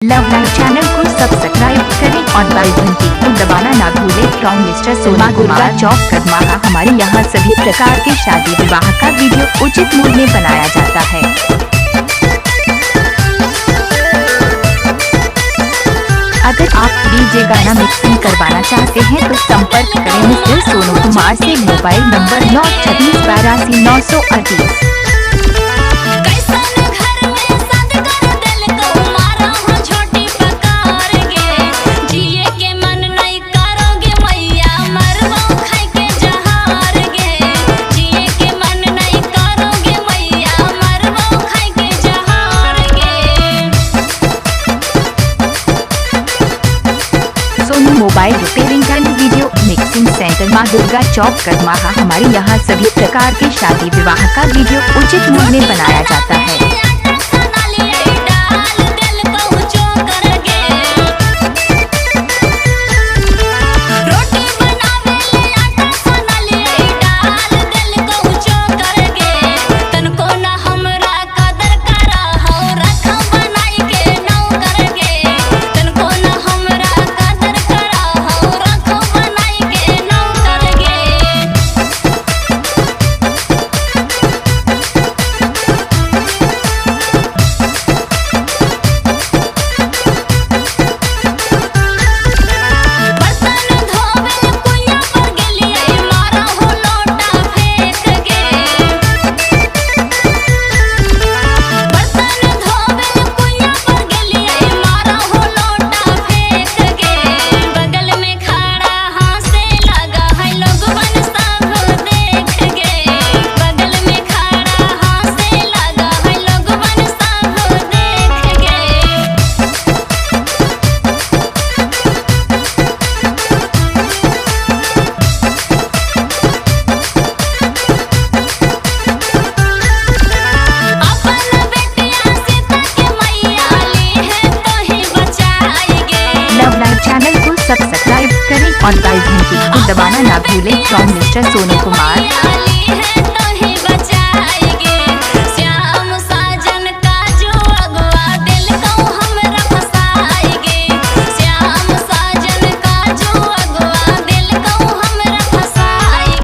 Love live channel को subscribe करें और बेल घंटी को दबाना ना भूलें। फ्रॉम मिस्टर सोना गुरगा चौक कदमाहा। हमारे यहाँ सभी प्रकार के शादी विवाह का वीडियो उचित मूल्य में बनाया जाता है। अगर आप डीजे गाना मिक्सिंग करवाना चाहते हैं तो संपर्क करें मिस्टर सोनू कुमार से। Mobile number 93682 Sonu mobile repairing and video mixing centre माँ दुर्गा चौक कदमाहा। हमारे यहाँ सभी प्रकार के शादी विवाह का वीडियो उचित मूल्य में बनाया जाता है। सब्सक्राइब करें और बेल घंटी को दबाना ना भूलें। From mister Sonu Kumar.